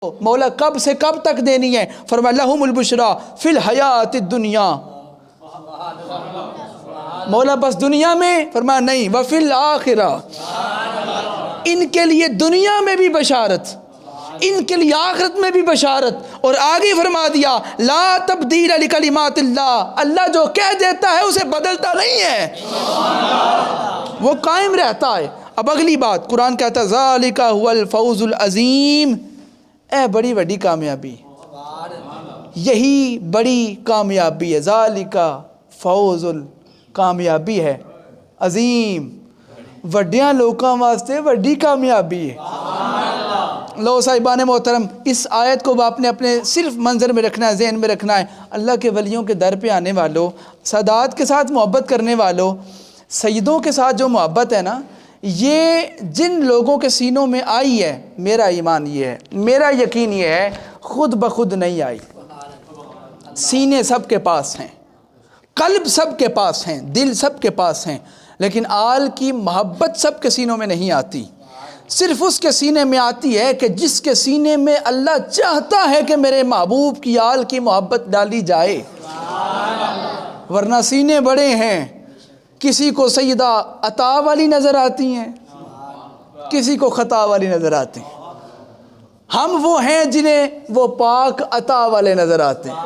مولا کب سے کب تک دینی ہے؟ فرمایا لہم البشرا فی الحیات الدنیا، مولا بس دنیا میں؟ فرمایا نہیں، وفی الآخرہ، ان کے لیے دنیا میں بھی بشارت، ان کے لیے آخرت میں بھی بشارت۔ اور آگے فرما دیا لا تبدیل لکلمات اللہ، اللہ جو کہہ دیتا ہے اسے بدلتا نہیں ہے، وہ قائم رہتا ہے۔ اب اگلی بات قرآن کہتا ہے ذالک هو الفوز العظیم، اے بڑی بڑی کامیابی، یہی بڑی کامیابی ہے، ذالک فوز کامیابی ہے، عظیم، وڈیاں لوکاں واسطے وڈی کامیابی ہے۔ لو صاحبان محترم، اس آیت کو آپ نے اپنے صرف منظر میں رکھنا ہے، ذہن میں رکھنا ہے۔ اللہ کے ولیوں کے در پہ آنے والوں، سادات کے ساتھ محبت کرنے والوں، سیدوں کے ساتھ جو محبت ہے نا، یہ جن لوگوں کے سینوں میں آئی ہے، میرا ایمان یہ ہے، میرا یقین یہ ہے، خود بخود نہیں آئی۔ سینے سب کے پاس ہیں، قلب سب کے پاس ہیں، دل سب کے پاس ہیں، لیکن آل کی محبت سب کے سینوں میں نہیں آتی، صرف اس کے سینے میں آتی ہے کہ جس کے سینے میں اللہ چاہتا ہے کہ میرے محبوب کی آل کی محبت ڈالی جائے۔ ورنہ سینے بڑے ہیں، کسی کو سیدہ عطا والی نظر آتی ہیں، کسی کو خطا والی نظر آتی ہیں، ہم وہ ہیں جنہیں وہ پاک عطا والے نظر آتے ہیں۔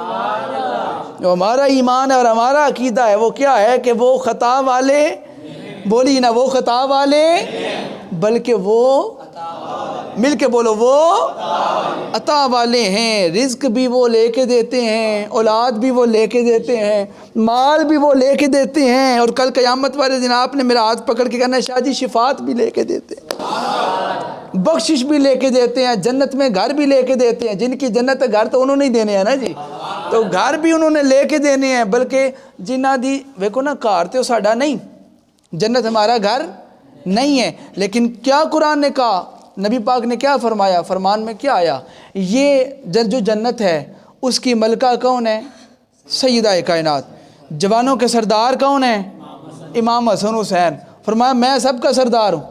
جو ہمارا ایمان ہے اور ہمارا عقیدہ ہے وہ کیا ہے کہ وہ خطا والے، بولی نا، وہ خطا والے، بلکہ وہ، مل کے بولو، وہ عطا والے ہیں۔ رزق بھی وہ لے کے دیتے ہیں، اولاد بھی وہ لے کے دیتے ہیں، مال بھی وہ لے کے دیتے ہیں، اور کل قیامت والے دن آپ نے میرا ہاتھ پکڑ کے کہنا ہے شاہ جی شفاعت بھی لے کے دیتے ہیں، بخشش بھی لے کے دیتے ہیں، جنت میں گھر بھی لے کے دیتے ہیں۔ جن کی جنت ہے گھر تو انہوں نے ہی دینے ہیں نا جی، تو گھر بھی انہوں نے لے کے دینے ہیں، بلکہ جنہ دی ویکو نا گھر تو ساڈا نہیں، جنت ہمارا گھر نہیں ہے، لیکن کیا قرآن نے کہا، نبی پاک نے کیا فرمایا، فرمان میں کیا آیا، یہ جو جنت ہے اس کی ملکہ کون ہے؟ سیدہ کائنات۔ جوانوں کے سردار کون ہیں؟ امام حسن حسین۔ فرمایا میں سب کا سردار ہوں،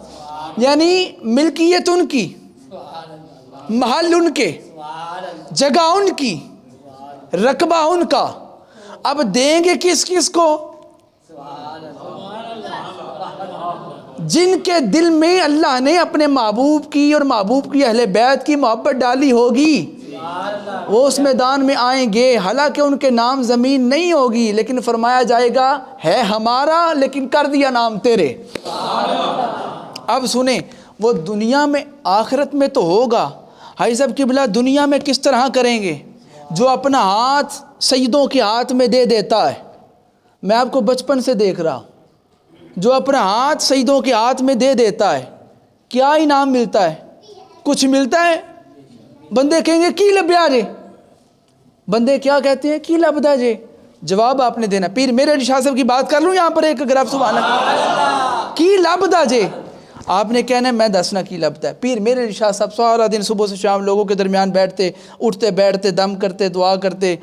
یعنی ملکیت ان کی، محل ان کے، جگہ ان کی، رقبہ ان کا۔ اب دیں گے کس کس کو؟ جن کے دل میں اللہ نے اپنے محبوب کی اور محبوب کی اہل بیت کی محبت ڈالی ہوگی، وہ اس میدان میں آئیں گے، حالانکہ ان کے نام زمین نہیں ہوگی، لیکن فرمایا جائے گا ہے ہمارا لیکن کر دیا نام تیرے۔ اب سنیں، وہ دنیا میں، آخرت میں تو ہوگا، حاجی صاحب قبلہ دنیا میں کس طرح کریں گے؟ جو اپنا ہاتھ سیدوں کے ہاتھ میں دے دیتا ہے، میں آپ کو بچپن سے دیکھ رہا ہوں، جو اپنا ہاتھ سیدوں کے ہاتھ میں دے دیتا ہے کیا انعام ملتا ہے؟ کچھ ملتا ہے؟ بندے کہیں گے کی لبیا جے، بندے کیا کہتے ہیں؟ کی لبدا جے، جواب آپ نے دینا۔ پیر میرے علی شاہ صاحب کی بات کر لوں یہاں پر ایک، اگر آپ سبحان اللہ، کی لبدا جے، آپ نے کہنا ہے میں دسنا کی لبتا ہے۔ پیر میرے علی شاہ صاحب سارا دن صبح سے شام لوگوں کے درمیان بیٹھتے، اٹھتے بیٹھتے، دم کرتے، دعا کرتے،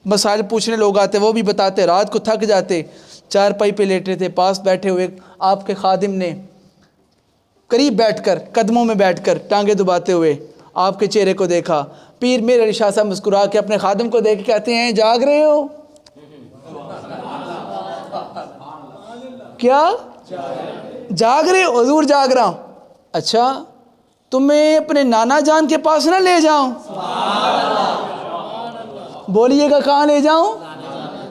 مسائل پوچھنے لوگ آتے وہ بھی بتاتے، رات کو تھک جاتے، چار پائی پہ لیٹے تھے، پاس بیٹھے ہوئے آپ کے خادم نے قریب بیٹھ کر، قدموں میں بیٹھ کر ٹانگیں دباتے ہوئے آپ کے چہرے کو دیکھا۔ پیر میرے علی شاہ صاحب مسکرا کے اپنے خادم کو دیکھ کے کہتے ہیں جاگ رہے ہو؟ کیا جاگ رہے ہو؟ حضور جاگ رہا ہوں۔ اچھا تمہیں اپنے نانا جان کے پاس نہ لے جاؤں؟ بولیے گا کہاں لے جاؤں؟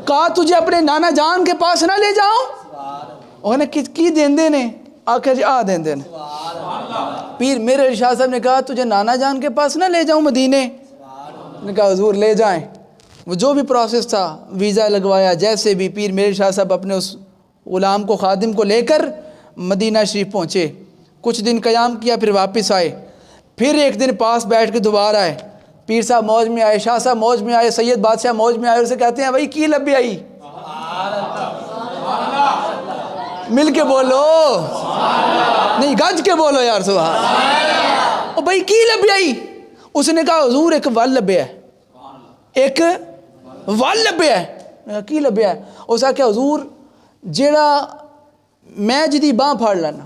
کہا تجھے اپنے نانا جان کے پاس نہ لے جاؤں؟ انہوں نے کی دین دینے آخر جی آ دین دینے۔ پیر میرے علی شاہ صاحب نے کہا تجھے نانا جان کے پاس نہ لے جاؤں مدینے؟ نے کہا حضور لے جائیں۔ وہ جو بھی پروسیس تھا، ویزا لگوایا، جیسے بھی پیر میرے شاہ صاحب اپنے اس غلام کو، خادم کو لے کر مدینہ شریف پہنچے، کچھ دن قیام کیا، پھر واپس آئے، پھر ایک دن پاس بیٹھ کے دوبارہ آئے، پیر صاحب موج میں آئے، شاہ صاحب موج میں آئے، سید بادشاہ موج میں آئے، اور اسے کہتے ہیں بھائی کی لبی آئی؟ مل کے بولو، نہیں گج کے بولو یار سبحان، او بھائی کی لبی آئی؟ اس نے کہا حضور ایک ول لبیا ہے، ایک ول لبیا ہے۔ کی لبیا ہے؟ اس نے کہا حضور جیڑا میں جدی باں پھاڑ لینا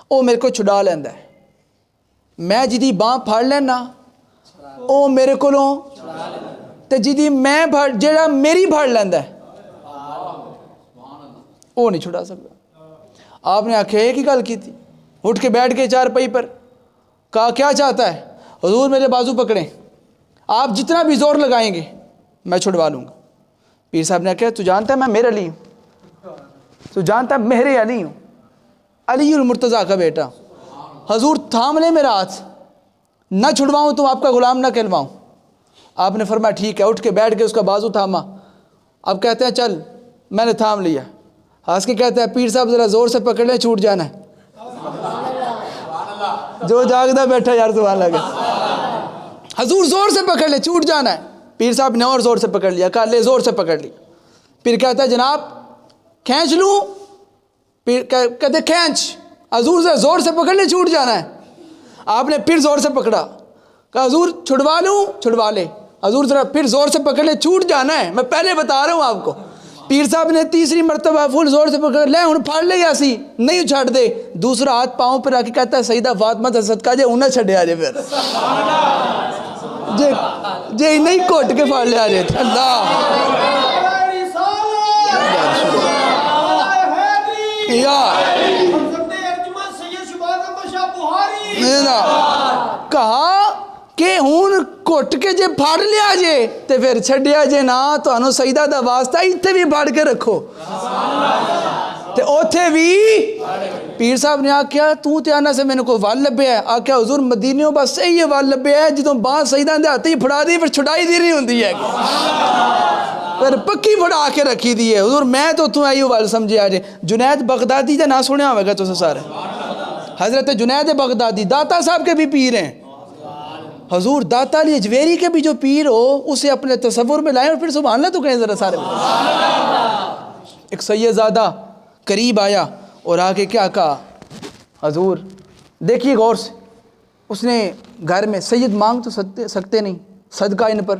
وہ میرے کو چھڑا لینا ہے، میں جدی باں پھاڑ لینا ਉਹ ਮੇਰੇ ਕੋਲੋਂ ਤੇ ਜਿਹਦੀ ਮੈਂ ਜਿਹੜਾ ਮੇਰੀ ਫੜ ਲੈਂਦਾ وہ نہیں چھڑا سکتا. آپ نے آخیا ایک ہی گل کی تھی. اٹھ کے بیٹھ کے چارپائی پر کہا کیا چاہتا ہے؟ حضور میرے بازو پکڑیں, آپ جتنا بھی زور لگائیں گے میں چھڑوا لوں گا. پیر صاحب نے کہا تو جانتا ہے میں میرے علی ہوں, تو جانتا ہے میرے علی ہوں, علی المرتضیٰ کا بیٹا. حضور تھام لے میرا ہاتھ, نہ چھڑواؤں تو آپ کا غلام نہ کہلواؤں. آپ نے فرمایا ٹھیک ہے. اٹھ کے بیٹھ کے اس کا بازو تھاما. اب کہتے ہیں چل, میں نے تھام لیا. ہنس کے کہتا ہے پیر صاحب ذرا زور سے پکڑ لیں, چھوٹ جانا ہے. جو جاگتا بیٹھا یار سبحان اللہ. حضور زور سے پکڑ لیں, چھوٹ جانا ہے. پیر صاحب نے اور زور سے پکڑ لیا, کہا لے زور سے پکڑ لیا. پھر کہتا ہے جناب کھینچ لوں؟ پھر کہتے کھینچ. حضور سے زور سے پکڑ لیں, چھوٹ جانا ہے. آپ نے پھر زور سے پکڑا, کہا حضور چھڑوا لوں؟ چھڑوا لے. حضور ذرا پھر زور سے پکڑ لے, چھوٹ جانا ہے, میں پہلے بتا رہا ہوں آپ کو. پیر صاحب نے تیسری مرتبہ فل زور سے پکڑ لے, ہوں پھاڑ لے گیا سی, نہیں چھڑ دے. دوسرا ہاتھ پاؤں پر آ کے کہتا ہے سیدہ فاطمہ دا صدقہ جے انہیں چھڑے آجے, پھر جے نہیں کوٹ کے پھاڑ لے آجے. اللہ کہا کہ ہون کٹ کے جے پھاڑ لیا جے تے پھر چھڑیا جے نا تو انہوں سیدہ دا واسطہ ایتھے بھی پھاڑ کے رکھو تے اوتھے بھی. پیر صاحب نے آکھیا تو تے آنا سے میں نے کو وال لبے ہے. آکھیا حضور مدینیوں بس صحیح ہے وال لبے ہے, جدوں بانس سیدہ دے ہاتھ ہی پھڑا دی پھر چھڑائی دی نہیں ہوندی ہے, پھر پکی پھڑا کے رکھی دی ہے. حضور میں تو آئیو وال سمجھے آجے. جنید بغدادی دا نہ سنیا ہوئے گا تو سارے. حضرت جنید بغدادی داتا صاحب کے بھی پیر ہیں. حضور داتا علی اجویری کے بھی جو پیر ہو اسے اپنے تصور میں لائیں اور پھر سبحان اللہ تو کہیں ذرا سارے. ایک سید زادہ قریب آیا اور آگے کیا کہا, حضور دیکھیے غور سے, اس نے گھر میں سید مانگ تو سکتے نہیں, صدقہ ان پر,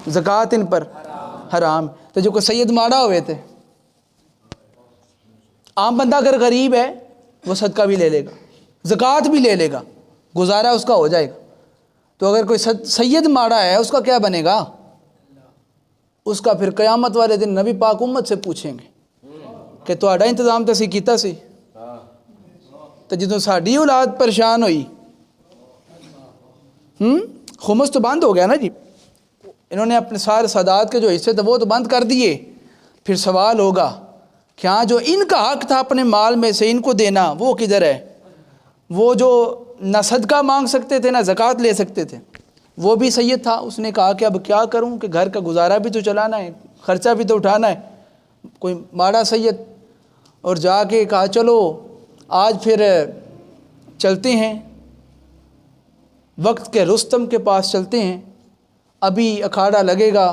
زکوٰۃ ان پر حرام. تو جو کوئی سید ماڑا ہوئے تھے, عام بندہ اگر غریب ہے وہ صدقہ بھی لے لے گا, زکوٰۃ بھی لے لے گا, گزارا اس کا ہو جائے گا. تو اگر کوئی سید ماڑا ہے اس کا کیا بنے گا؟ اس کا پھر قیامت والے دن نبی پاک امت سے پوچھیں گے کہ تہاڈا انتظام تو اسی کیتا سی, تو جدوں ساڈی اولاد پریشان ہوئی, خمس تو بند ہو گیا نا جی, انہوں نے اپنے سارے سادات کے جو حصے تھے وہ تو بند کر دیے. پھر سوال ہوگا کہ ہاں جو ان کا حق تھا اپنے مال میں سے ان کو دینا وہ کدھر ہے؟ وہ جو نہ صدقہ مانگ سکتے تھے نہ زکوٰۃ لے سکتے تھے, وہ بھی سید تھا. اس نے کہا کہ اب کیا کروں کہ گھر کا گزارا بھی تو چلانا ہے, خرچہ بھی تو اٹھانا ہے. کوئی ماڑا سید, اور جا کے کہا چلو آج پھر چلتے ہیں وقت کے رستم کے پاس چلتے ہیں, ابھی اکھاڑا لگے گا,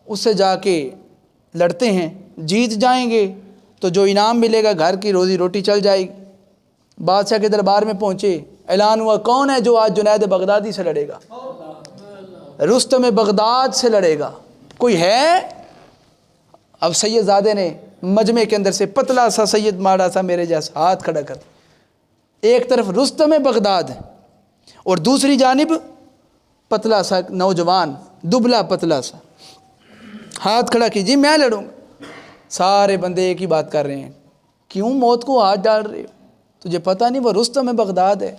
اس سے جا کے لڑتے ہیں, جیت جائیں گے تو جو انعام ملے گا گھر کی روزی روٹی چل جائے گی. بادشاہ کے دربار میں پہنچے, اعلان ہوا کون ہے جو آج جنید بغدادی سے لڑے گا, رستم بغداد سے لڑے گا, کوئی ہے؟ اب سید زادے نے مجمع کے اندر سے پتلا سا سید ماڑا سا میرے جیسا ہاتھ کھڑا کر, ایک طرف رستم بغداد اور دوسری جانب پتلا سا نوجوان دبلا پتلا سا, ہاتھ کھڑا کیجیے میں لڑوں گا. سارے بندے ایک ہی بات کر رہے ہیں, کیوں موت کو ہاتھ ڈال رہے ہو؟ تجھے پتہ نہیں وہ رستم بغداد ہے.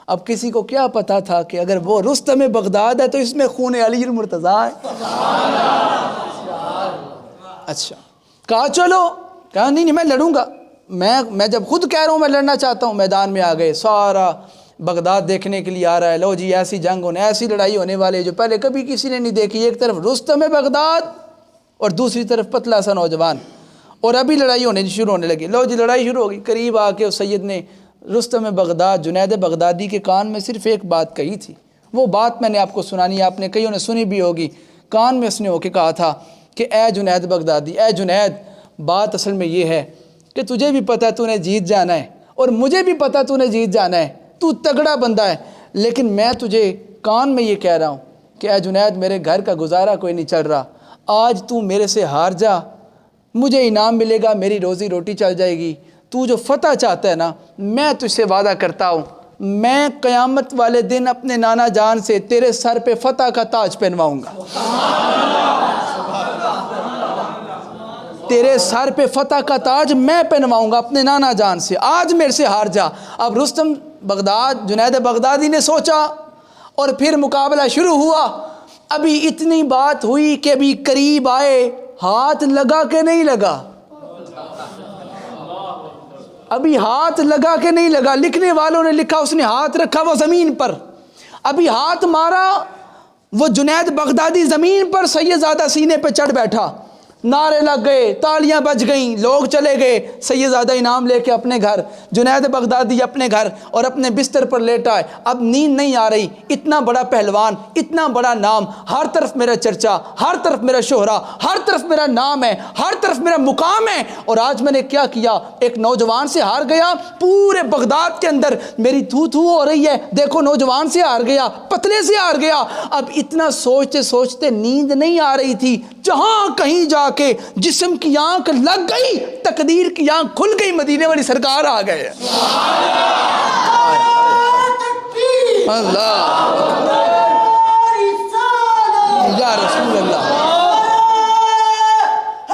اب کسی کو کیا پتا تھا کہ اگر وہ رستم بغداد ہے تو اس میں خون علی المرتضیٰ ہے. اچھا کہا چلو, کہا نہیں میں لڑوں گا. میں جب خود کہہ رہا ہوں میں لڑنا چاہتا ہوں. میدان میں آ گئے, سارا بغداد دیکھنے کے لیے آ رہا ہے. لو جی ایسی جنگ ہونے, ایسی لڑائی ہونے والے جو پہلے کبھی کسی نے نہیں دیکھی. ایک طرف رستم بغداد اور دوسری طرف پتلا سا نوجوان, اور ابھی لڑائی ہونے شروع ہونے لگی. لو جی لڑائی شروع ہو گئی. قریب آ کے اس سید نے رستم بغداد جنید بغدادی کے کان میں صرف ایک بات کہی تھی. وہ بات میں نے آپ کو سنانی, آپ نے کئیوں نے سنی بھی ہوگی. کان میں اس نے ہو کے کہا تھا کہ اے جنید بغدادی, اے جنید, بات اصل میں یہ ہے کہ تجھے بھی پتہ تو نے جیت جانا ہے اور مجھے بھی پتہ تو نے جیت جانا ہے, تو تگڑا بندہ ہے, لیکن میں تجھے کان میں یہ کہہ رہا ہوں کہ اے جنید میرے گھر کا گزارا کوئی نہیں چل رہا. آج تو میرے سے ہار جا, مجھے انعام ملے گا, میری روزی روٹی چل جائے گی. تو جو فتح چاہتا ہے نا, میں تجھ سے وعدہ کرتا ہوں میں قیامت والے دن اپنے نانا جان سے تیرے سر پہ فتح کا تاج پہنواؤں گا، تیرے سر پہ فتح کا تاج میں پہنواؤں گا اپنے نانا جان سے، آج میرے سے ہار جا۔ اب رستم جنید بغدادی نے سوچا اور پھر مقابلہ شروع ہوا۔ ابھی اتنی بات ہوئی کہ ابھی قریب آئے، ہاتھ لگا کہ نہیں لگا؟ ابھی ہاتھ لگا کہ نہیں لگا؟ لکھنے والوں نے لکھا اس نے ہاتھ رکھا وہ زمین پر، ابھی ہاتھ مارا وہ جنید بغدادی زمین پر، سیدزادہ سینے پہ چڑھ بیٹھا، نعرے لگ گئے، تالیاں بج گئیں، لوگ چلے گئے، سیدزادہ انعام لے کے اپنے گھر، جنید بغدادی اپنے گھر اور اپنے بستر پر لیٹا ہے۔ اب نیند نہیں آ رہی، اتنا بڑا پہلوان، اتنا بڑا نام، ہر طرف میرا چرچا، ہر طرف میرا شہرہ، ہر طرف میرا نام ہے، ہر طرف میرا مقام ہے، اور آج میں نے کیا کیا؟ ایک نوجوان سے ہار گیا، پورے بغداد کے اندر میری تھو تھو ہو رہی ہے، دیکھو نوجوان سے ہار گیا، پتلے سے ہار گیا۔ اب اتنا سوچتے سوچتے نیند نہیں آ رہی تھی، جہاں کہیں جا کے جسم کی آنکھ لگ گئی، تقدیر کی آنکھ کھل گئی، مدینے والی سرکار آ گئے۔ اللہ یا رسول اللہ،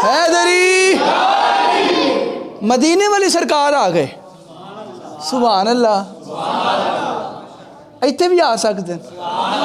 حیدری، مدینے والی سرکار آ گئے۔ سبحان اللہ، ایتھے بھی آ سکتے ہیں۔